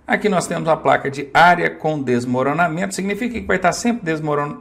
Aqui nós temos a placa de área com desmoronamento. Significa que vai estar sempre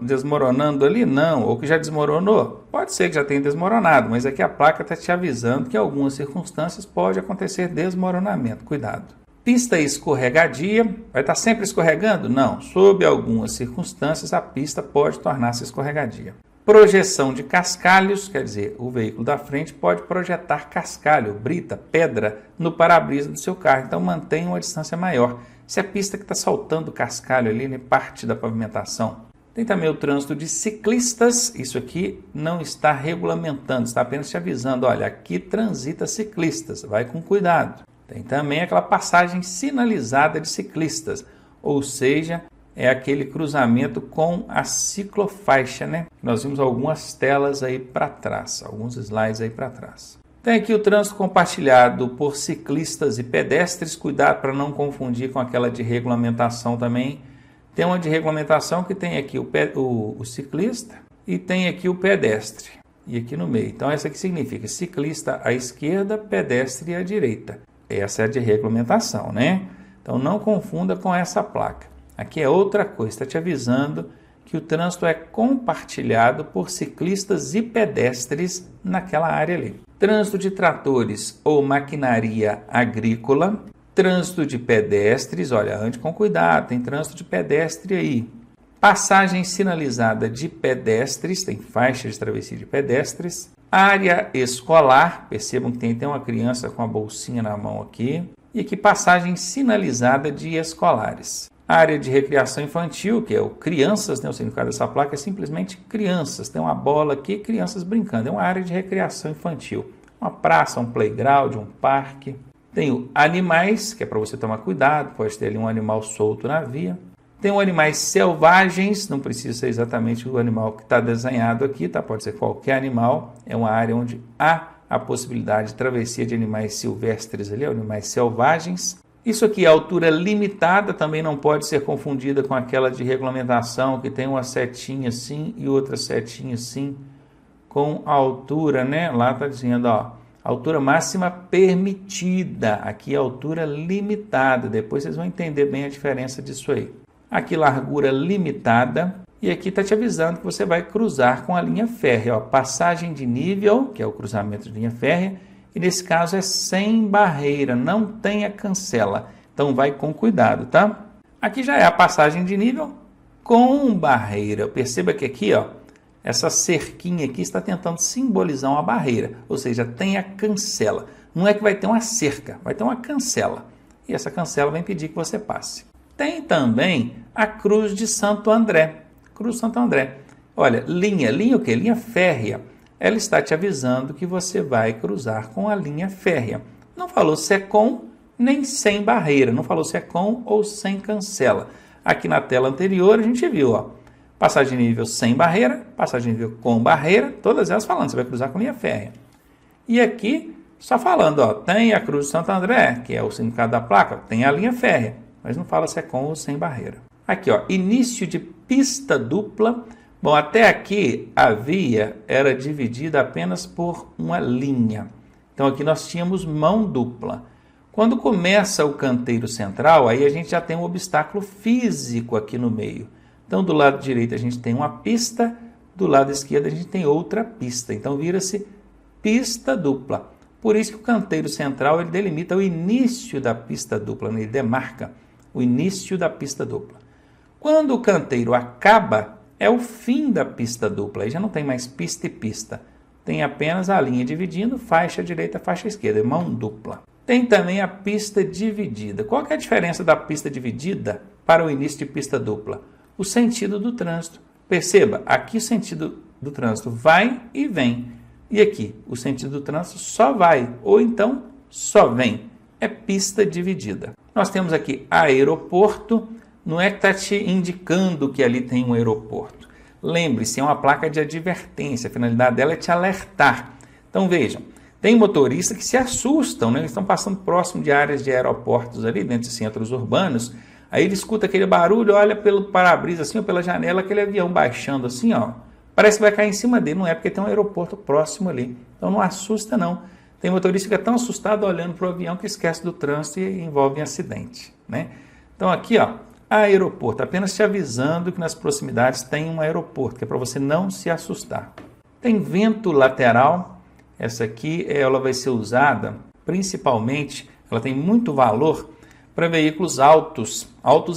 desmoronando ali? Não. Ou que já desmoronou? Pode ser que já tenha desmoronado, mas aqui a placa está te avisando que em algumas circunstâncias pode acontecer desmoronamento. Cuidado. Pista escorregadia. Vai estar sempre escorregando? Não. Sob algumas circunstâncias a pista pode tornar-se escorregadia. Projeção de cascalhos, quer dizer, o veículo da frente pode projetar cascalho, brita, pedra no para-brisa do seu carro. Então mantenha uma distância maior. Se a pista que está soltando cascalho ali, né, parte da pavimentação. Tem também o trânsito de ciclistas. Isso aqui não está regulamentando, está apenas te avisando. Olha, aqui transita ciclistas, vai com cuidado. Tem também aquela passagem sinalizada de ciclistas, ou seja, é aquele cruzamento com a ciclofaixa, né? Nós vimos algumas telas aí para trás, alguns slides aí para trás. Tem aqui o trânsito compartilhado por ciclistas e pedestres. Cuidado para não confundir com aquela de regulamentação também. Tem uma de regulamentação que tem aqui o ciclista e tem aqui o pedestre. E aqui no meio. Então, essa aqui significa ciclista à esquerda, pedestre à direita. Essa é a de regulamentação, né? Então, não confunda com essa placa. Aqui é outra coisa, está te avisando que o trânsito é compartilhado por ciclistas e pedestres naquela área ali. Trânsito de tratores ou maquinaria agrícola, trânsito de pedestres, olha, ande com cuidado, tem trânsito de pedestre aí. Passagem sinalizada de pedestres, tem faixa de travessia de pedestres. Área escolar, percebam que tem uma criança com a bolsinha na mão aqui. E aqui passagem sinalizada de escolares. Área de recreação infantil, que é o crianças, né? O significado dessa placa é simplesmente crianças. Tem uma bola aqui, crianças brincando. É uma área de recreação infantil. Uma praça, um playground, um parque. Tem o animais, que é para você tomar cuidado. Pode ter ali um animal solto na via. Tem o animais selvagens, não precisa ser exatamente o animal que está desenhado aqui, tá? Pode ser qualquer animal. É uma área onde há a possibilidade de travessia de animais silvestres ali, animais selvagens. Isso aqui, a altura limitada, também não pode ser confundida com aquela de regulamentação, que tem uma setinha assim e outra setinha assim, com a altura, né? Lá está dizendo, ó, altura máxima permitida. Aqui a altura limitada. Depois vocês vão entender bem a diferença disso aí. Aqui, largura limitada. E aqui está te avisando que você vai cruzar com a linha férrea. Ó, passagem de nível, que é o cruzamento de linha férrea. E nesse caso é sem barreira, não tenha cancela. Então vai com cuidado, tá? Aqui já é a passagem de nível com barreira. Perceba que aqui, ó, essa cerquinha aqui está tentando simbolizar uma barreira. Ou seja, tem a cancela. Não é que vai ter uma cerca, vai ter uma cancela. E essa cancela vai impedir que você passe. Tem também a Cruz de Santo André. Cruz de Santo André. Olha, linha o quê? Linha férrea. Ela está te avisando que você vai cruzar com a linha férrea. Não falou se é com nem sem barreira, não falou se é com ou sem cancela. Aqui na tela anterior a gente viu, ó, passagem de nível sem barreira, passagem de nível com barreira, todas elas falando, você vai cruzar com linha férrea. E aqui, só falando, ó, tem a Cruz de Santo André, que é o significado da placa, tem a linha férrea, mas não fala se é com ou sem barreira. Aqui, ó, início de pista dupla. Bom, até aqui a via era dividida apenas por uma linha. Então aqui nós tínhamos mão dupla. Quando começa o canteiro central, aí a gente já tem um obstáculo físico aqui no meio. Então do lado direito a gente tem uma pista, do lado esquerdo a gente tem outra pista. Então vira-se pista dupla. Por isso que o canteiro central ele delimita o início da pista dupla, né? Ele demarca o início da pista dupla. Quando o canteiro acaba, é o fim da pista dupla, aí já não tem mais pista e pista. Tem apenas a linha dividindo, faixa direita, faixa esquerda, mão dupla. Tem também a pista dividida. Qual que é a diferença da pista dividida para o início de pista dupla? O sentido do trânsito. Perceba, aqui o sentido do trânsito vai e vem. E aqui, o sentido do trânsito só vai, ou então só vem. É pista dividida. Nós temos aqui aeroporto. Não é que está te indicando que ali tem um aeroporto. Lembre-se, é uma placa de advertência. A finalidade dela é te alertar. Então vejam, tem motoristas que se assustam, né? Eles estão passando próximo de áreas de aeroportos ali, dentro de centros urbanos. Aí ele escuta aquele barulho, olha pelo para-brisa assim, ou pela janela, aquele avião baixando assim, ó. Parece que vai cair em cima dele, não é porque tem um aeroporto próximo ali. Então não assusta não. Tem motorista que fica tão assustado olhando para o avião que esquece do trânsito e envolve em acidente, né? Então aqui, ó, aeroporto, apenas te avisando que nas proximidades tem um aeroporto, que é para você não se assustar. Tem vento lateral, essa aqui ela vai ser usada principalmente, ela tem muito valor para veículos altos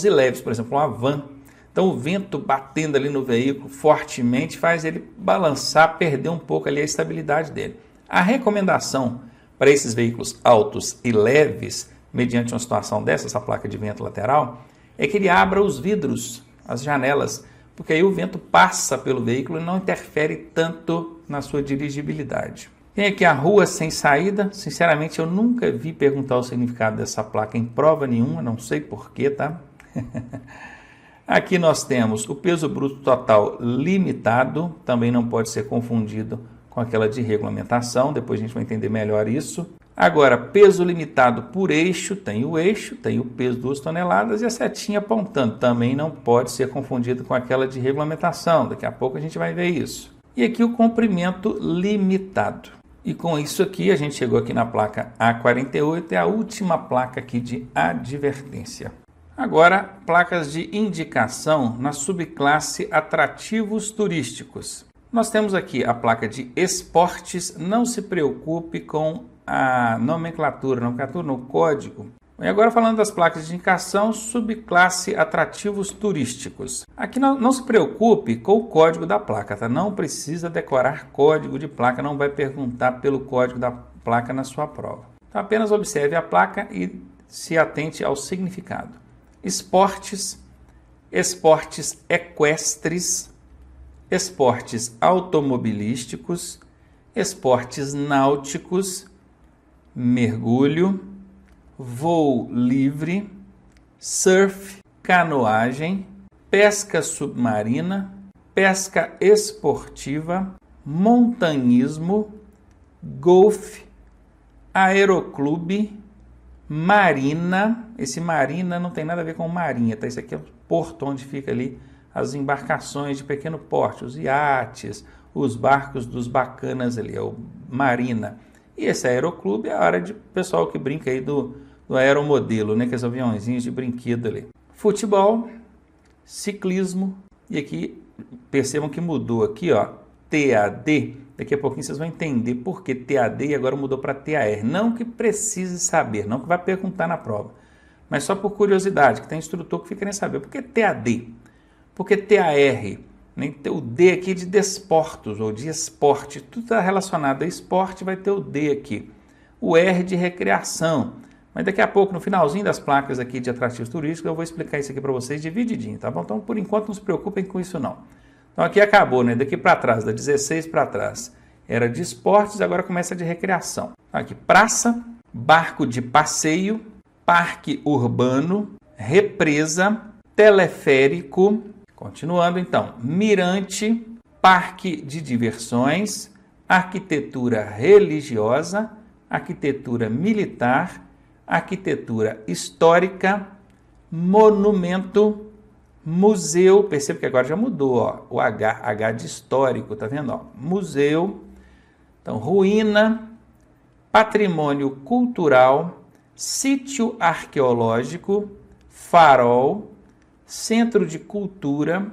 e leves, por exemplo, uma van. Então o vento batendo ali no veículo fortemente faz ele balançar, perder um pouco ali a estabilidade dele. A recomendação para esses veículos altos e leves, mediante uma situação dessa, essa placa de vento lateral, é que ele abra os vidros, as janelas, porque aí o vento passa pelo veículo e não interfere tanto na sua dirigibilidade. Tem aqui a rua sem saída. Sinceramente, eu nunca vi perguntar o significado dessa placa em prova nenhuma, não sei porquê, tá? Aqui nós temos o peso bruto total limitado, também não pode ser confundido com aquela de regulamentação, depois a gente vai entender melhor isso. Agora, peso limitado por eixo, tem o peso 2 toneladas e a setinha apontando, também não pode ser confundido com aquela de regulamentação, daqui a pouco a gente vai ver isso. E aqui o comprimento limitado. E com isso aqui a gente chegou aqui na placa A48, é a última placa aqui de advertência. Agora, placas de indicação na subclasse atrativos turísticos. Nós temos aqui a placa de esportes, não se preocupe com a nomenclatura no código. E agora falando das placas de indicação, subclasse atrativos turísticos. Aqui não se preocupe com o código da placa, tá? Não precisa decorar código de placa, não vai perguntar pelo código da placa na sua prova. Então apenas observe a placa e se atente ao significado. Esportes, esportes equestres, esportes automobilísticos, esportes náuticos, mergulho, voo livre, surf, canoagem, pesca submarina, pesca esportiva, montanhismo, golfe, aeroclube, marina. Esse marina não tem nada a ver com marinha, tá? Isso aqui é o porto onde fica ali as embarcações de pequeno porte, os iates, os barcos dos bacanas ali, é o marina. E esse aeroclube é a área de pessoal que brinca aí do aeromodelo, né? Que é os aviãozinhos de brinquedo ali. Futebol, ciclismo, e aqui percebam que mudou aqui, ó, TAD. Daqui a pouquinho vocês vão entender por que TAD e agora mudou para TAR. Não que precise saber, não que vai perguntar na prova, mas só por curiosidade, que tem instrutor que fica querendo saber. Por que TAD? Por que TAR? O D aqui de desportos ou de esporte, tudo está relacionado a esporte, vai ter o D aqui. O R de recreação. Mas daqui a pouco, no finalzinho das placas aqui de atrativos turísticos, eu vou explicar isso aqui para vocês divididinho, tá bom? Então, por enquanto, não se preocupem com isso não. Então, aqui acabou, né? Daqui para trás, da 16 para trás, era de esportes, agora começa de recreação. Aqui, praça, barco de passeio, parque urbano, represa, teleférico. Continuando, então, mirante, parque de diversões, arquitetura religiosa, arquitetura militar, arquitetura histórica, monumento, museu, perceba que agora já mudou, ó, o H de histórico, tá vendo? Ó, museu, então, ruína, patrimônio cultural, sítio arqueológico, farol, centro de cultura,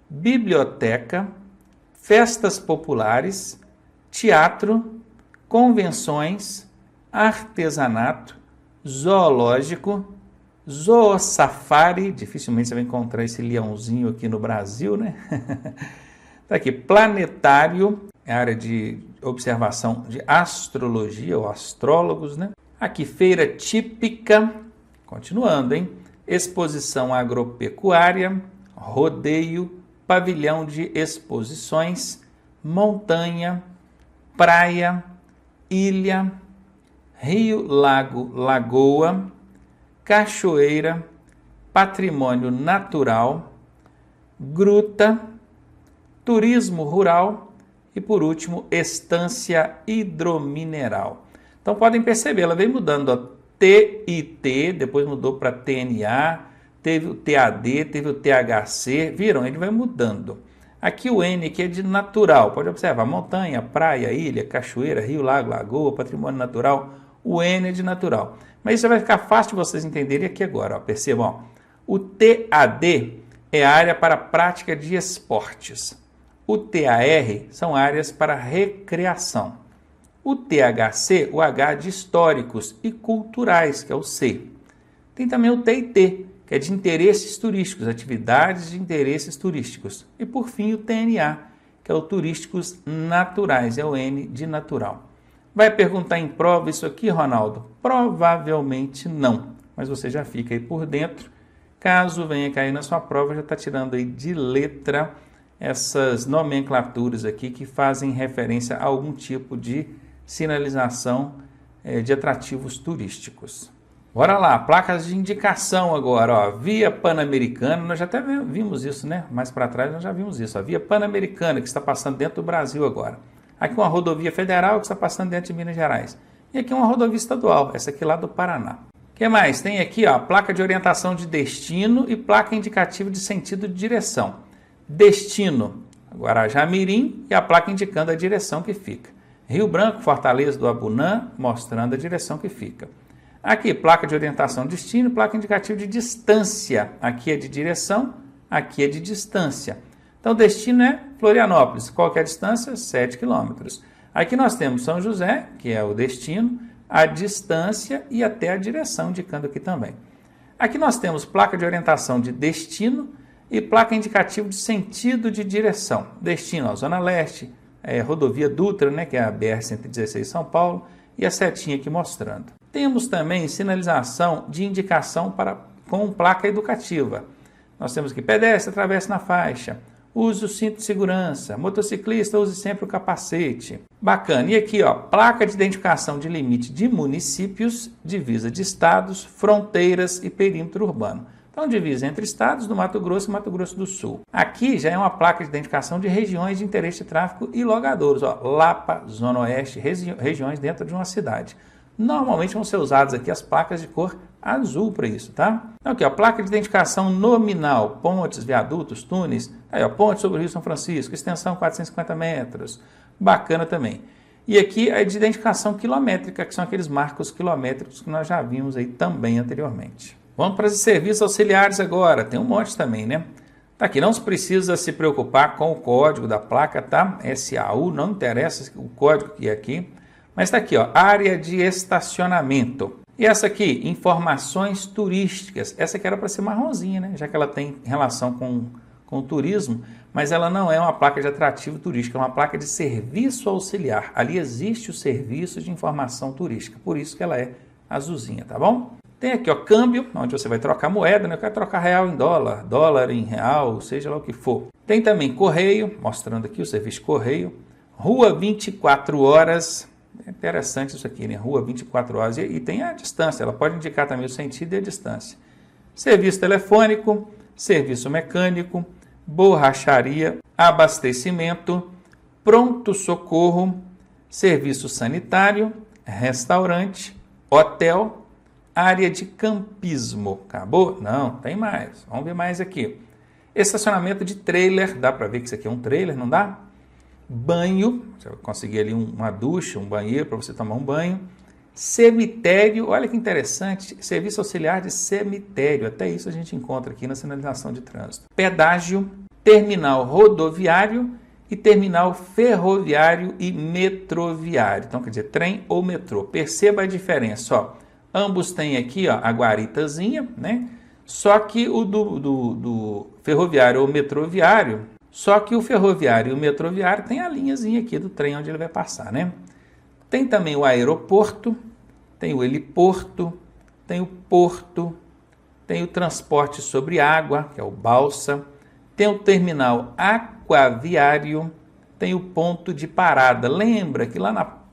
biblioteca, festas populares, teatro, convenções, artesanato, zoológico, zoosafari, dificilmente você vai encontrar esse leãozinho aqui no Brasil, né? Tá aqui, planetário, é a área de observação de astrologia, ou astrólogos, né? Aqui, feira típica, continuando, hein? Exposição agropecuária, rodeio, pavilhão de exposições, montanha, praia, ilha, rio, lago, lagoa, cachoeira, patrimônio natural, gruta, turismo rural e, por último, estância hidromineral. Então, podem perceber, ela vem mudando, ó, TIT, depois mudou para TNA, teve o TAD, teve o THC, viram? Ele vai mudando. Aqui o N que é de natural, pode observar, montanha, praia, ilha, cachoeira, rio, lago, lagoa, patrimônio natural, o N é de natural. Mas isso vai ficar fácil de vocês entenderem aqui agora, ó. Percebam, ó. O TAD é a área para prática de esportes. O TAR são áreas para recreação. O THC, o H de históricos e culturais, que é o C. Tem também o TIT, que é de interesses turísticos, atividades de interesses turísticos. E por fim o TNA, que é o turísticos naturais, é o N de natural. Vai perguntar em prova isso aqui, Ronaldo? Provavelmente não, mas você já fica aí por dentro. Caso venha cair na sua prova, já está tirando aí de letra essas nomenclaturas aqui que fazem referência a algum tipo de sinalização de atrativos turísticos. Bora lá, placas de indicação agora, ó, Via Pan-Americana, nós já até vimos isso, né? Mais para trás nós já vimos isso, a Via Pan-Americana que está passando dentro do Brasil agora. Aqui uma rodovia federal que está passando dentro de Minas Gerais. E aqui uma rodovia estadual, essa aqui lá do Paraná. O que mais? Tem aqui, ó, placa de orientação de destino e placa indicativa de sentido de direção. Destino, Guarajá-Mirim, e a placa indicando a direção que fica. Rio Branco, Fortaleza do Abunã, mostrando a direção que fica. Aqui, placa de orientação de destino, placa indicativa de distância. Aqui é de direção, aqui é de distância. Então, o destino é Florianópolis. Qual que é a distância? 7 quilômetros. Aqui nós temos São José, que é o destino, a distância e até a direção, indicando aqui também. Aqui nós temos placa de orientação de destino e placa indicativa de sentido de direção. Destino, ó, Zona Leste, rodovia Dutra, né, que é a BR-116 São Paulo, e a setinha aqui mostrando. Temos também sinalização de indicação com placa educativa. Nós temos aqui pedestre, atravesse na faixa, use o cinto de segurança, motociclista, use sempre o capacete. Bacana. E aqui, ó, placa de identificação de limite de municípios, divisa de estados, fronteiras e perímetro urbano. Então, divisa entre estados do Mato Grosso e Mato Grosso do Sul. Aqui já é uma placa de identificação de regiões de interesse de tráfego e logadouros. Ó, Lapa, Zona Oeste, regiões dentro de uma cidade. Normalmente vão ser usadas aqui as placas de cor azul para isso, tá? Então, aqui, ó, placa de identificação nominal, pontes, viadutos, túneis. Aí, ó, ponte sobre o Rio São Francisco, extensão 450 metros. Bacana também. E aqui a de identificação quilométrica, que são aqueles marcos quilométricos que nós já vimos aí também anteriormente. Vamos para os serviços auxiliares agora. Tem um monte também, né? Tá aqui, não se precisa se preocupar com o código da placa, tá? SAU, não interessa o código que é aqui. Mas está aqui, ó, área de estacionamento. E essa aqui, informações turísticas. Essa aqui era para ser marronzinha, né? Já que ela tem relação com o turismo, mas ela não é uma placa de atrativo turístico, é uma placa de serviço auxiliar. Ali existe o serviço de informação turística, por isso que ela é azulzinha, tá bom? Tem aqui, ó, câmbio, onde você vai trocar moeda, né? Eu quero trocar real em dólar, dólar em real, seja lá o que for. Tem também correio, mostrando aqui o serviço de correio. Rua 24 horas, é interessante isso aqui, né? Rua 24 horas, e tem a distância, ela pode indicar também o sentido e a distância. Serviço telefônico, serviço mecânico, borracharia, abastecimento, pronto-socorro, serviço sanitário, restaurante, hotel, área de campismo. Acabou? Não, tem mais. Vamos ver mais aqui. Estacionamento de trailer, dá para ver que isso aqui é um trailer, não dá? Banho, você vai conseguir ali uma ducha, um banheiro para você tomar um banho. Cemitério, olha que interessante, serviço auxiliar de cemitério, até isso a gente encontra aqui na sinalização de trânsito. Pedágio, terminal rodoviário e terminal ferroviário e metroviário. Então, quer dizer, trem ou metrô. Perceba a diferença, ó. Ambos têm aqui, ó, a guaritazinha, né? Só que o do ferroviário ou metroviário, só que o ferroviário e o metroviário tem a linhazinha aqui do trem onde ele vai passar, né? Tem também o aeroporto, tem o heliporto, tem o porto, tem o transporte sobre água, que é o balsa, tem o terminal aquaviário, tem o ponto de parada. Lembra que lá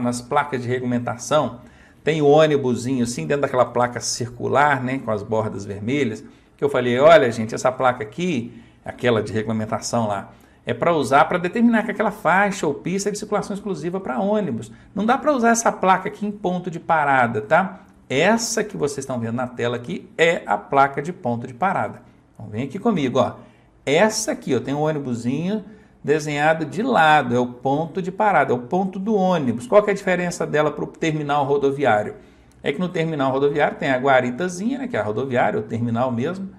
nas placas de regulamentação tem o ônibusinho assim dentro daquela placa circular, né, com as bordas vermelhas, que eu falei, olha gente, essa placa aqui, aquela de regulamentação lá, é para usar para determinar que aquela faixa ou pista é de circulação exclusiva para ônibus. Não dá para usar essa placa aqui em ponto de parada, tá? Essa que vocês estão vendo na tela aqui é a placa de ponto de parada. Então vem aqui comigo, ó. Essa aqui, ó, tem um ônibusinho desenhado de lado, é o ponto de parada, é o ponto do ônibus. Qual que é a diferença dela para o terminal rodoviário? é que no terminal rodoviário tem a guaritazinha, né, que é a rodoviária, o terminal mesmo,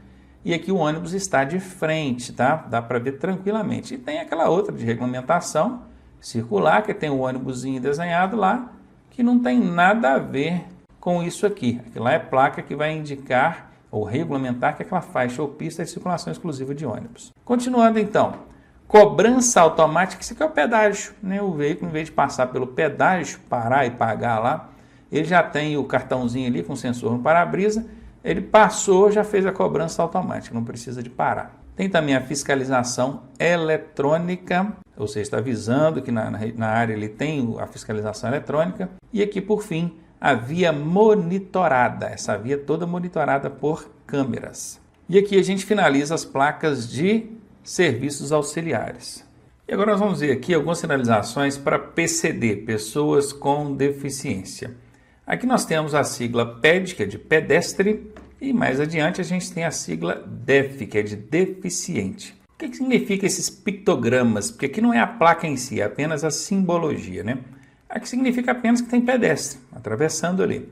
e aqui o ônibus está de frente, tá? Dá para ver tranquilamente. E tem aquela outra de regulamentação circular, que tem o ônibusinho desenhado lá, que não tem nada a ver com isso aqui. Aquilo lá é placa que vai indicar ou regulamentar que aquela faixa ou pista é de circulação exclusiva de ônibus. Continuando então, cobrança automática, isso aqui é o pedágio, né? O veículo, em vez de passar pelo pedágio, parar e pagar lá, ele já tem o cartãozinho ali com sensor no para-brisa, ele passou, já fez a cobrança automática, não precisa de parar. Tem também a fiscalização eletrônica, ou seja, está avisando que na área ele tem a fiscalização eletrônica. E aqui, por fim, a via monitorada, essa via toda monitorada por câmeras. E aqui a gente finaliza as placas de serviços auxiliares. E agora nós vamos ver aqui algumas sinalizações para PCD, pessoas com deficiência. Aqui nós temos a sigla PED, que é de pedestre, e mais adiante a gente tem a sigla DEF, que é de deficiente. O que significa esses pictogramas? Porque aqui não é a placa em si, é apenas a simbologia, né? Aqui significa apenas que tem pedestre atravessando ali.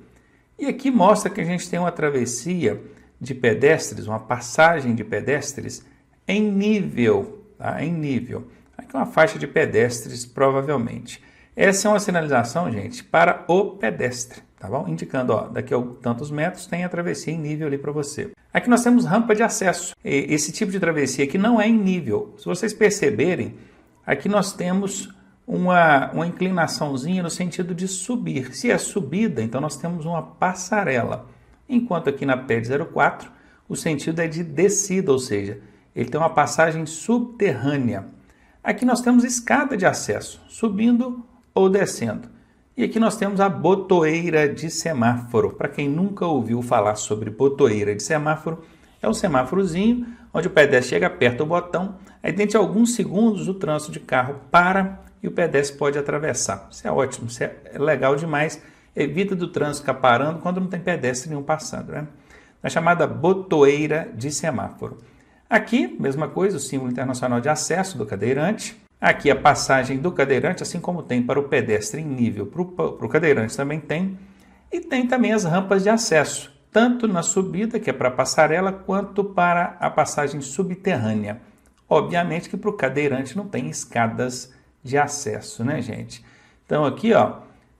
E aqui mostra que a gente tem uma travessia de pedestres, uma passagem de pedestres em nível, tá? Em nível. Aqui uma faixa de pedestres, provavelmente. Essa é uma sinalização, gente, para o pedestre, tá bom? Indicando, ó, daqui a tantos metros tem a travessia em nível ali para você. Aqui nós temos rampa de acesso. Esse tipo de travessia aqui não é em nível. Se vocês perceberem, aqui nós temos uma inclinaçãozinha no sentido de subir. Se é subida, então nós temos uma passarela. Enquanto aqui na PED 04, o sentido é de descida, ou seja, ele tem uma passagem subterrânea. Aqui nós temos escada de acesso, subindo ou descendo. E aqui nós temos a botoeira de semáforo. Para quem nunca ouviu falar sobre botoeira de semáforo, é um semáforozinho onde o pedestre chega, aperta o botão, aí dentro de alguns segundos o trânsito de carro para e o pedestre pode atravessar. Isso é ótimo, isso é legal demais. Evita do trânsito ficar parando quando não tem pedestre nenhum passando, né? É chamada botoeira de semáforo. Aqui, mesma coisa, o símbolo internacional de acesso do cadeirante. Aqui a passagem do cadeirante, assim como tem para o pedestre em nível, para o cadeirante também tem. E tem também as rampas de acesso, tanto na subida, que é para a passarela, quanto para a passagem subterrânea. Obviamente que para o cadeirante não tem escadas de acesso, né, gente? Então aqui, ó,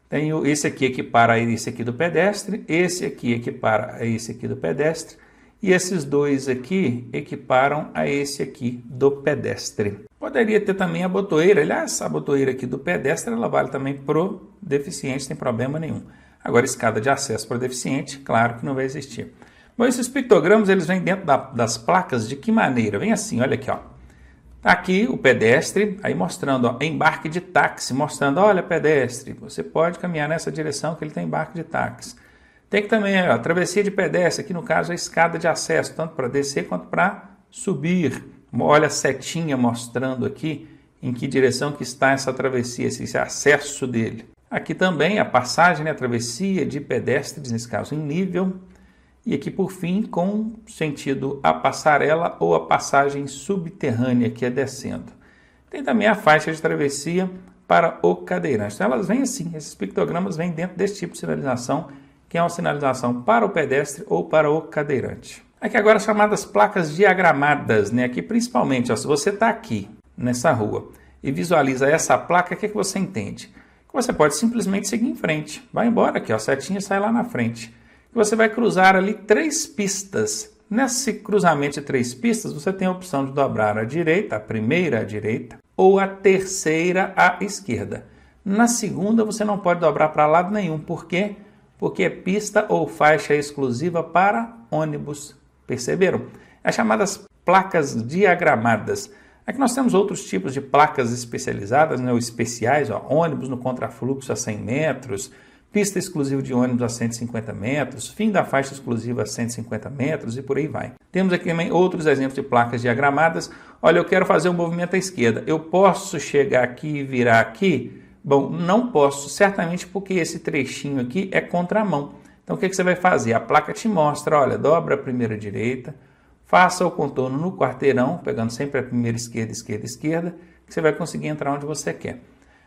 tem esse aqui equipara a esse aqui do pedestre, esse aqui equipara a esse aqui do pedestre, e esses dois aqui equiparam a esse aqui do pedestre. Poderia ter também a botoeira, aliás, a botoeira aqui do pedestre, ela vale também pro deficiente, sem problema nenhum. Agora, escada de acesso para deficiente, claro que não vai existir. Bom, esses pictogramas, eles vêm dentro das placas de que maneira? Vem assim, olha aqui, ó. Tá aqui o pedestre, aí mostrando, ó, embarque de táxi, mostrando, olha, pedestre, você pode caminhar nessa direção que ele tem embarque de táxi. Tem que também, ó, travessia de pedestre, aqui no caso a escada de acesso, tanto para descer quanto para subir. Olha a setinha mostrando aqui em que direção que está essa travessia, esse acesso dele. Aqui também a passagem, né, a travessia de pedestres, nesse caso em nível. E aqui por fim com sentido a passarela ou a passagem subterrânea que é descendo. Tem também a faixa de travessia para o cadeirante. Então elas vêm assim, esses pictogramas vêm dentro desse tipo de sinalização, que é uma sinalização para o pedestre ou para o cadeirante. Aqui agora as chamadas placas diagramadas, né? Aqui principalmente, ó, se você está aqui nessa rua e visualiza essa placa, o que você entende? Que você pode simplesmente seguir em frente. Vai embora aqui, ó, a setinha sai lá na frente. E você vai cruzar ali 3 pistas. Nesse cruzamento de 3 pistas, você tem a opção de dobrar à direita, a primeira à direita, ou a terceira à esquerda. Na segunda, você não pode dobrar para lado nenhum. Por quê? Porque é pista ou faixa exclusiva para ônibus. Perceberam? As chamadas placas diagramadas. Aqui nós temos outros tipos de placas especializadas, né, ou especiais, ó, ônibus no contrafluxo a 100 metros, pista exclusiva de ônibus a 150 metros, fim da faixa exclusiva a 150 metros e por aí vai. Temos aqui também outros exemplos de placas diagramadas. Olha, eu quero fazer um movimento à esquerda. Eu posso chegar aqui e virar aqui? Bom, não posso, certamente porque esse trechinho aqui é contramão. Então, o que você vai fazer? A placa te mostra, olha, dobra a primeira direita, faça o contorno no quarteirão, pegando sempre a primeira esquerda, esquerda, esquerda, que você vai conseguir entrar onde você quer.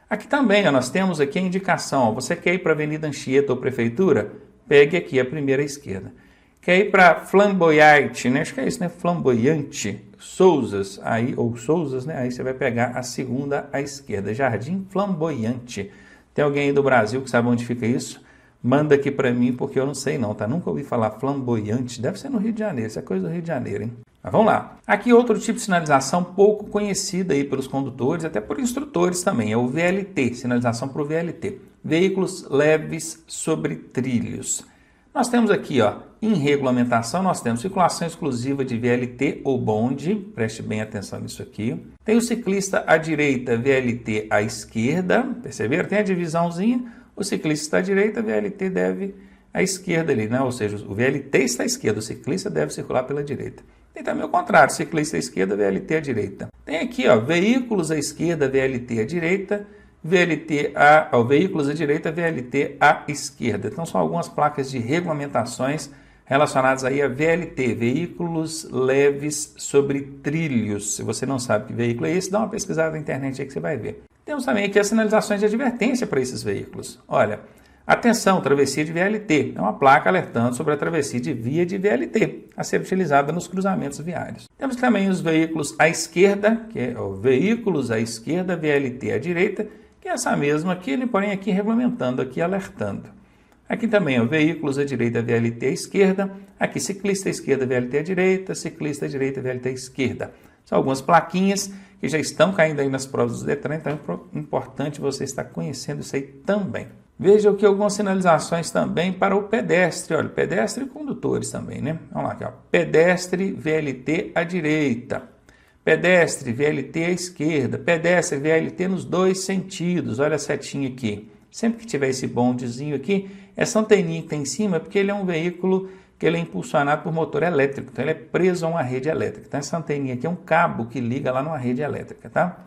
Aqui também, ó, nós temos aqui a indicação, ó, você quer ir para a Avenida Anchieta ou Prefeitura? pegue aqui a primeira à esquerda. Quer ir para Flamboyante, né? Acho que é isso, né? Flamboyante, Souzas, aí, ou Souzas, né? Aí você vai pegar a segunda à esquerda, Jardim Flamboyante. Tem alguém aí do Brasil que sabe onde fica isso? Manda aqui para mim, porque eu não sei não, tá? Nunca ouvi falar Flamboyante, deve ser no Rio de Janeiro, isso é coisa do Rio de Janeiro, hein? Mas vamos lá. Aqui outro tipo de sinalização pouco conhecida aí pelos condutores, até por instrutores também, é o VLT, sinalização para o VLT. Veículos leves sobre trilhos. Nós temos aqui, ó, em regulamentação, nós temos circulação exclusiva de VLT ou bonde, preste bem atenção nisso aqui. Tem o ciclista à direita, VLT à esquerda, perceberam? Tem a divisãozinha, o ciclista está à direita, VLT deve à esquerda ali, né? Ou seja, o VLT está à esquerda, o ciclista deve circular pela direita. Tem também o contrário, ciclista à esquerda, VLT à direita. Tem aqui, ó, veículos à esquerda, VLT à direita, veículos à direita, VLT à esquerda. Então são algumas placas de regulamentações relacionadas aí a VLT, veículos leves sobre trilhos. Se você não sabe que veículo é esse, dá uma pesquisada na internet aí que você vai ver. Temos também aqui as sinalizações de advertência para esses veículos. Olha, atenção, travessia de VLT. É uma placa alertando sobre a travessia de via de VLT, a ser utilizada nos cruzamentos viários. Temos também os veículos à esquerda, que é o veículos à esquerda, VLT à direita, que é essa mesma aqui, ele porém aqui regulamentando, aqui alertando. Aqui também, ó, veículos à direita, VLT à esquerda, aqui ciclista à esquerda, VLT à direita, ciclista à direita, VLT à esquerda. São algumas plaquinhas que já estão caindo aí nas provas do Detran, então é importante você estar conhecendo isso aí também. Veja aqui algumas sinalizações também para o pedestre, olha, pedestre e condutores também, né? Vamos lá aqui, ó, pedestre, VLT à direita. Pedestre, VLT à esquerda, pedestre, VLT nos dois sentidos, olha a setinha aqui. Sempre que tiver esse bondezinho aqui, essa anteninha que tem em cima é porque ele é um veículo que ele é impulsionado por motor elétrico, então ele é preso a uma rede elétrica. Então essa anteninha aqui é um cabo que liga lá numa rede elétrica, tá?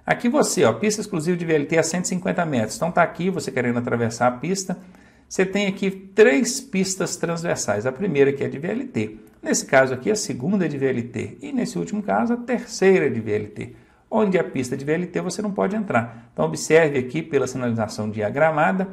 Aqui você, ó, pista exclusiva de VLT a 150 metros. Então tá aqui, você querendo atravessar a pista, você tem aqui 3 pistas transversais. A primeira que é de VLT. Nesse caso aqui, a segunda é de VLT. E nesse último caso, a terceira é de VLT. Onde a pista de VLT você não pode entrar. Então observe aqui pela sinalização diagramada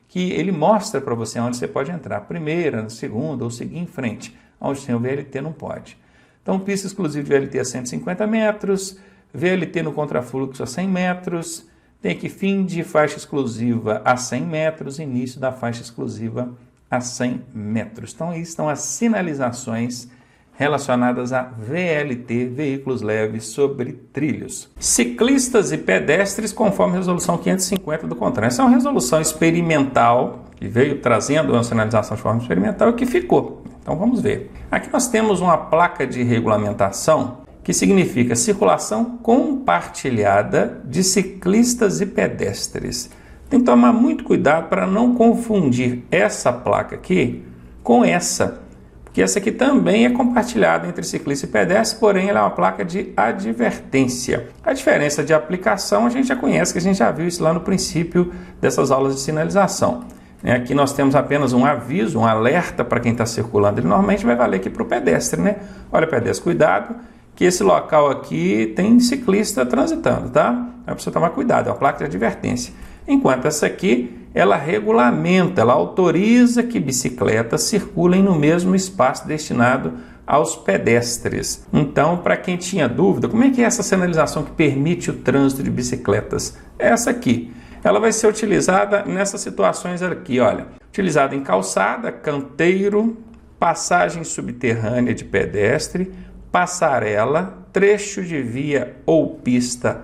que ele mostra para você onde você pode entrar. Primeira, segunda ou seguir em frente. Onde tem o VLT não pode. Então pista exclusiva de VLT a 150 metros, VLT no contrafluxo a 100 metros, tem aqui fim de faixa exclusiva a 100 metros, início da faixa exclusiva a 100 metros. Então, aí estão as sinalizações relacionadas a VLT, veículos leves sobre trilhos. Ciclistas e pedestres, conforme a resolução 550 do CONTRAN. Essa é uma resolução experimental, que veio trazendo uma sinalização de forma experimental e que ficou. Então, vamos ver. Aqui nós temos uma placa de regulamentação que significa circulação compartilhada de ciclistas e pedestres. Tem que tomar muito cuidado para não confundir essa placa aqui com essa, porque essa aqui também é compartilhada entre ciclista e pedestre, porém ela é uma placa de advertência. A diferença de aplicação a gente já conhece, que a gente já viu isso lá no princípio dessas aulas de sinalização. Aqui nós temos apenas um aviso, um alerta para quem está circulando. Ele normalmente vai valer aqui para o pedestre, né? Olha, pedestre, cuidado, que esse local aqui tem ciclista transitando, tá? É para você tomar cuidado, é uma placa de advertência. Enquanto essa aqui, ela regulamenta, ela autoriza que bicicletas circulem no mesmo espaço destinado aos pedestres. Então, para quem tinha dúvida, como é que é essa sinalização que permite o trânsito de bicicletas? Essa aqui. Ela vai ser utilizada nessas situações aqui, olha. Utilizada em calçada, canteiro, passagem subterrânea de pedestre, passarela, trecho de via ou pista,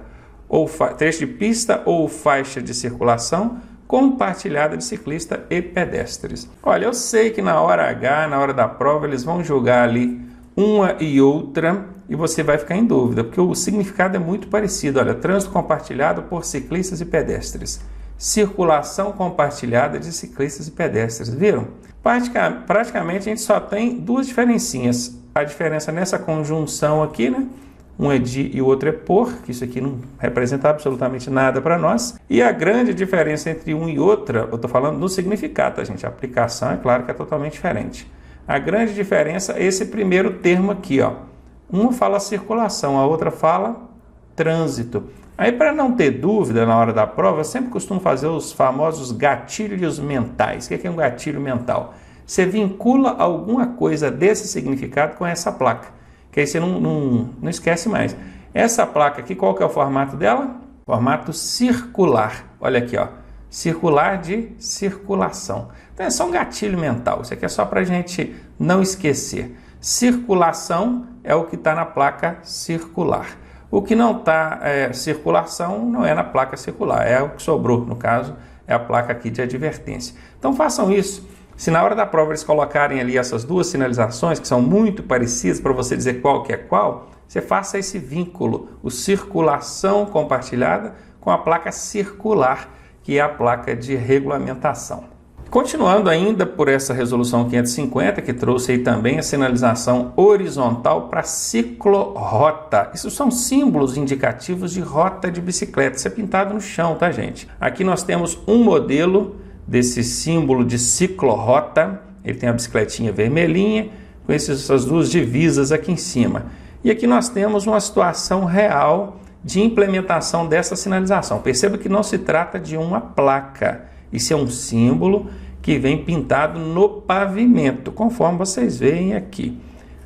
trecho de pista ou faixa de circulação compartilhada de ciclista e pedestres. Olha, eu sei que na hora H, na hora da prova, eles vão julgar ali uma e outra e você vai ficar em dúvida, porque o significado é muito parecido. Olha, trânsito compartilhado por ciclistas e pedestres. Circulação compartilhada de ciclistas e pedestres. Viram? Praticamente a gente só tem 2 diferencinhas. A diferença nessa conjunção aqui, né? Um é de e o outro é por, que isso aqui não representa absolutamente nada para nós. E a grande diferença entre um e outra, eu estou falando no significado, tá, gente? A aplicação é claro que é totalmente diferente. A grande diferença é esse primeiro termo aqui, ó. Uma fala circulação, a outra fala trânsito. Aí, para não ter dúvida na hora da prova, eu sempre costumo fazer os famosos gatilhos mentais. O que é um gatilho mental? Você vincula alguma coisa desse significado com essa placa, que aí você não esquece mais. Essa placa aqui, qual que é o formato dela? Formato circular. Olha aqui, ó. Circular de circulação. Então é só um gatilho mental. Isso aqui é só para a gente não esquecer. Circulação é o que está na placa circular. O que não está circulação não é na placa circular, é o que sobrou, no caso, é a placa aqui de advertência. Então façam isso. Se na hora da prova eles colocarem ali essas duas sinalizações, que são muito parecidas, para você dizer qual que é qual, você faça esse vínculo, o circulação compartilhada com a placa circular, que é a placa de regulamentação. Continuando ainda por essa resolução 550, que trouxe aí também a sinalização horizontal para ciclorrota. Isso são símbolos indicativos de rota de bicicleta. Isso é pintado no chão, tá, gente? Aqui nós temos um modelo desse símbolo de ciclorrota. Ele tem a bicicletinha vermelhinha, com essas duas divisas aqui em cima. E aqui nós temos uma situação real de implementação dessa sinalização. Perceba que não se trata de uma placa. Isso é um símbolo que vem pintado no pavimento, conforme vocês veem aqui.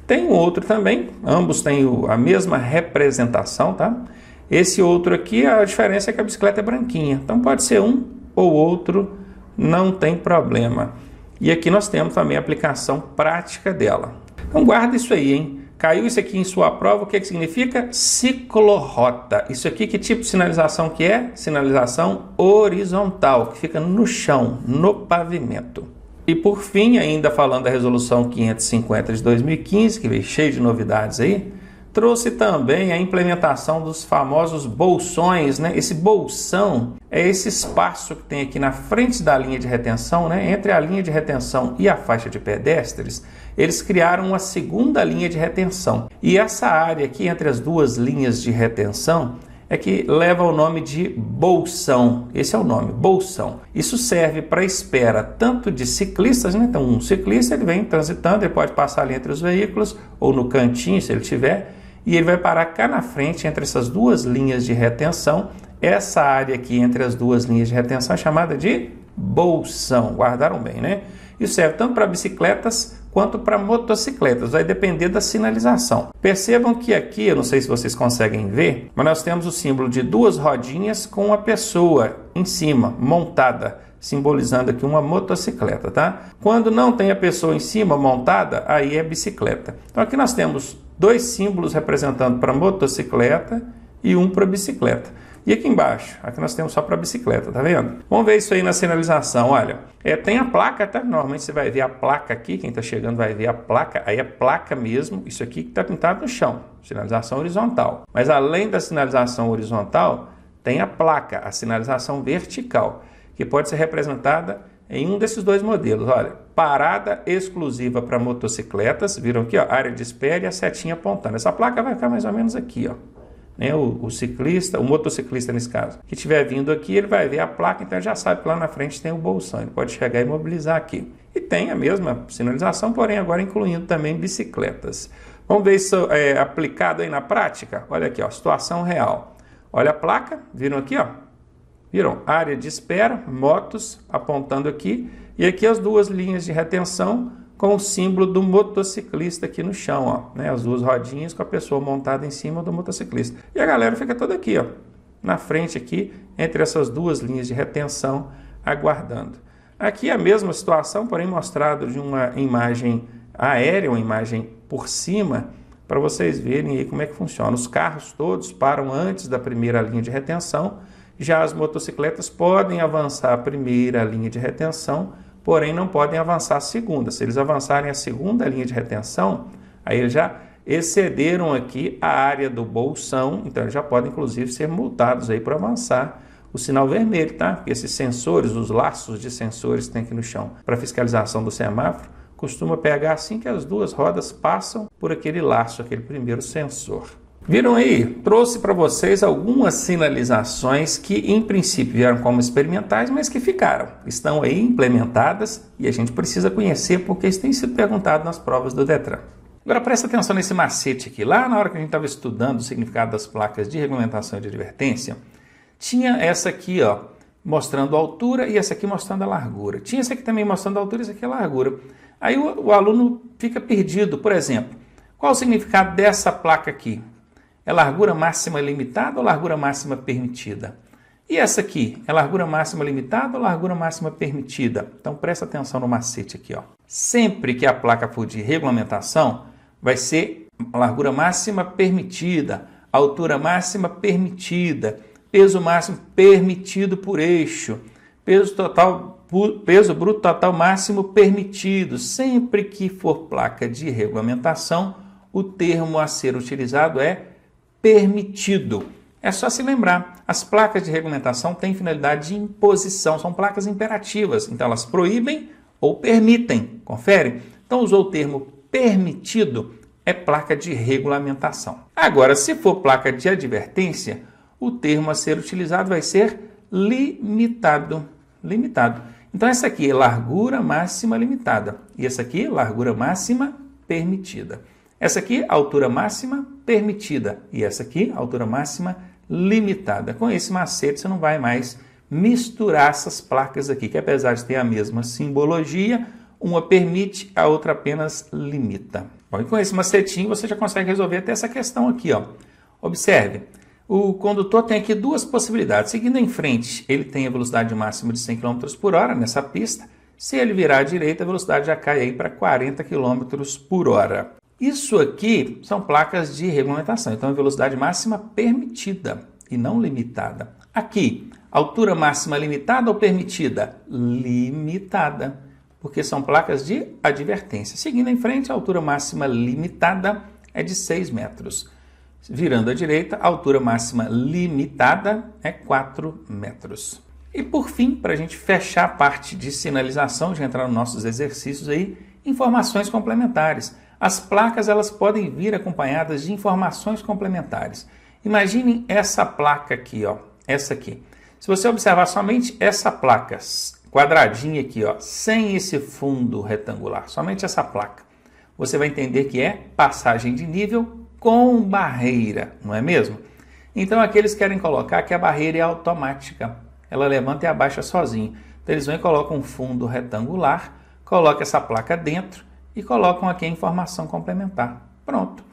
Tem um outro também, ambos têm a mesma representação, tá? Esse outro aqui, a diferença é que a bicicleta é branquinha, então pode ser um ou outro, não tem problema. E aqui nós temos também a aplicação prática dela. Então guarda isso aí, hein? Caiu isso aqui em sua prova, o que significa? Ciclorrota. Isso aqui, que tipo de sinalização que é? Sinalização horizontal, que fica no chão, no pavimento. E por fim, ainda falando da resolução 550 de 2015, que veio cheio de novidades aí, trouxe também a implementação dos famosos bolsões, né? Esse bolsão é esse espaço que tem aqui na frente da linha de retenção, né? Entre a linha de retenção e a faixa de pedestres, eles criaram uma segunda linha de retenção. E essa área aqui, entre as duas linhas de retenção, é que leva o nome de bolsão. Esse é o nome, bolsão. Isso serve para espera tanto de ciclistas, né? Então um ciclista ele vem transitando, ele pode passar ali entre os veículos, ou no cantinho, se ele tiver, e ele vai parar cá na frente, entre essas duas linhas de retenção. Essa área aqui, entre as duas linhas de retenção, é chamada de bolsão. Guardaram bem, né? Isso serve tanto para bicicletas quanto para motocicletas, vai depender da sinalização. Percebam que aqui, eu não sei se vocês conseguem ver, mas nós temos o símbolo de duas rodinhas com uma pessoa em cima, montada, simbolizando aqui uma motocicleta, tá? Quando não tem a pessoa em cima montada, aí é bicicleta. Então aqui nós temos dois símbolos representando para motocicleta e um para bicicleta. E aqui embaixo, aqui nós temos só para bicicleta, tá vendo? Vamos ver isso aí na sinalização, olha. Tem a placa, tá? Normalmente você vai ver a placa aqui, quem está chegando vai ver a placa, aí é placa mesmo, isso aqui que está pintado no chão, sinalização horizontal. Mas além da sinalização horizontal, tem a placa, a sinalização vertical, que pode ser representada em um desses dois modelos, olha. Parada exclusiva para motocicletas, viram aqui, ó, área de espera e a setinha apontando. Essa placa vai ficar mais ou menos aqui, ó. O ciclista, o motociclista nesse caso, que estiver vindo aqui, ele vai ver a placa, então ele já sabe que lá na frente tem o bolsão, ele pode chegar e mobilizar aqui. E tem a mesma sinalização, porém agora incluindo também bicicletas. Vamos ver isso aplicado aí na prática? Olha aqui, ó, situação real. Olha a placa, viram aqui, ó? Viram? Área de espera, motos apontando aqui, e aqui as duas linhas de retenção com o símbolo do motociclista aqui no chão, ó, né? As duas rodinhas com a pessoa montada em cima do motociclista. E a galera fica toda aqui, ó, na frente aqui, entre essas duas linhas de retenção, aguardando. Aqui a mesma situação, porém mostrado de uma imagem aérea, uma imagem por cima, para vocês verem aí como é que funciona. Os carros todos param antes da primeira linha de retenção, já as motocicletas podem avançar a primeira linha de retenção, porém não podem avançar a segunda. Se eles avançarem a segunda linha de retenção, aí eles já excederam aqui a área do bolsão, então eles já podem inclusive ser multados aí por avançar o sinal vermelho, tá? Porque esses sensores, os laços de sensores que tem aqui no chão para fiscalização do semáforo, costuma pegar assim que as duas rodas passam por aquele laço, aquele primeiro sensor. Viram aí? Trouxe para vocês algumas sinalizações que em princípio vieram como experimentais, mas que ficaram. Estão aí implementadas e a gente precisa conhecer porque isso tem sido perguntado nas provas do Detran. Agora presta atenção nesse macete aqui. Lá na hora que a gente estava estudando o significado das placas de regulamentação e de advertência, tinha essa aqui, ó, mostrando a altura e essa aqui mostrando a largura. Tinha essa aqui também mostrando a altura e essa aqui a largura. Aí o aluno fica perdido. Por exemplo, qual o significado dessa placa aqui? É largura máxima limitada ou largura máxima permitida? E essa aqui, é largura máxima limitada ou largura máxima permitida? Então presta atenção no macete aqui, ó. Sempre que a placa for de regulamentação, vai ser a largura máxima permitida, altura máxima permitida, peso máximo permitido por eixo, peso bruto total máximo permitido. Sempre que for placa de regulamentação, o termo a ser utilizado é permitido. É só se lembrar, as placas de regulamentação têm finalidade de imposição, são placas imperativas, então elas proíbem ou permitem, confere? Então usou o termo permitido, é placa de regulamentação. Agora, se for placa de advertência, o termo a ser utilizado vai ser limitado. Limitado. Então essa aqui é largura máxima limitada e essa aqui é largura máxima permitida. Essa aqui, altura máxima permitida. E essa aqui, altura máxima limitada. Com esse macete, você não vai mais misturar essas placas aqui, que apesar de ter a mesma simbologia, uma permite, a outra apenas limita. Bom, e com esse macetinho, você já consegue resolver até essa questão aqui, ó. Observe, o condutor tem aqui duas possibilidades. Seguindo em frente, ele tem a velocidade máxima de 100 km por hora nessa pista. Se ele virar à direita, a velocidade já cai aí para 40 km por hora. Isso aqui são placas de regulamentação, então é velocidade máxima permitida e não limitada. Aqui, altura máxima limitada ou permitida? Limitada, porque são placas de advertência. Seguindo em frente, a altura máxima limitada é de 6 metros. Virando à direita, a altura máxima limitada é 4 metros. E por fim, para a gente fechar a parte de sinalização, de entrar nos nossos exercícios aí, informações complementares. As placas elas podem vir acompanhadas de informações complementares. Imaginem essa placa aqui, ó, essa aqui. Se você observar somente essa placa, quadradinha aqui, ó, sem esse fundo retangular, somente essa placa, você vai entender que é passagem de nível com barreira, não é mesmo? Então aqui eles querem colocar que a barreira é automática, ela levanta e abaixa sozinho. Então eles vão e colocam um fundo retangular, colocam essa placa dentro, e colocam aqui a informação complementar. Pronto.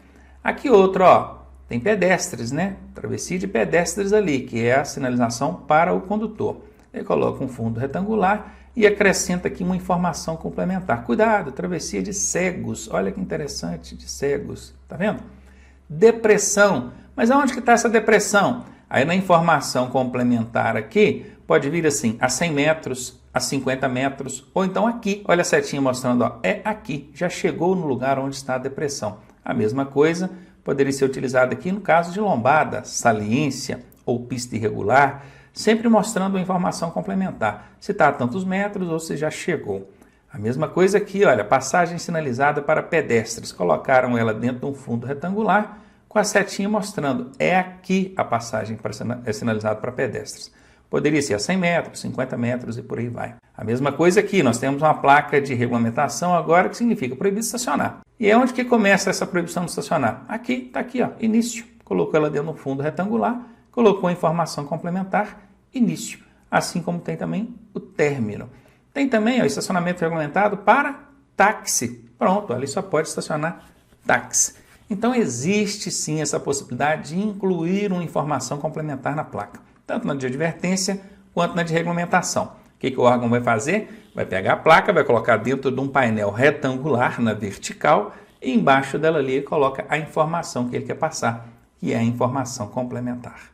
Aqui outro, ó, tem pedestres, né? Travessia de pedestres ali, que é a sinalização para o condutor. Ele coloca um fundo retangular e acrescenta aqui uma informação complementar. Cuidado, travessia de cegos. Olha que interessante, de cegos. Tá vendo? Depressão. Mas aonde que está essa depressão? Aí na informação complementar aqui, pode vir assim, a 100 metros, a 50 metros, ou então aqui, olha a setinha mostrando, ó, é aqui, já chegou no lugar onde está a depressão. A mesma coisa poderia ser utilizada aqui no caso de lombada, saliência ou pista irregular, sempre mostrando a informação complementar, se está a tantos metros ou se já chegou. A mesma coisa aqui, olha, passagem sinalizada para pedestres, colocaram ela dentro de um fundo retangular, com a setinha mostrando, é aqui a passagem é sinalizada para pedestres. Poderia ser a 100 metros, 50 metros e por aí vai. A mesma coisa aqui, nós temos uma placa de regulamentação agora que significa proibido estacionar. E é onde que começa essa proibição de estacionar? Aqui, está aqui, ó, início. Colocou ela dentro do fundo retangular, colocou a informação complementar, início. Assim como tem também o término. Tem também o estacionamento regulamentado para táxi. Pronto, ali só pode estacionar táxi. Então existe sim essa possibilidade de incluir uma informação complementar na placa, tanto na de advertência quanto na de regulamentação. O que o órgão vai fazer? Vai pegar a placa, vai colocar dentro de um painel retangular na vertical e embaixo dela ali ele coloca a informação que ele quer passar, que é a informação complementar.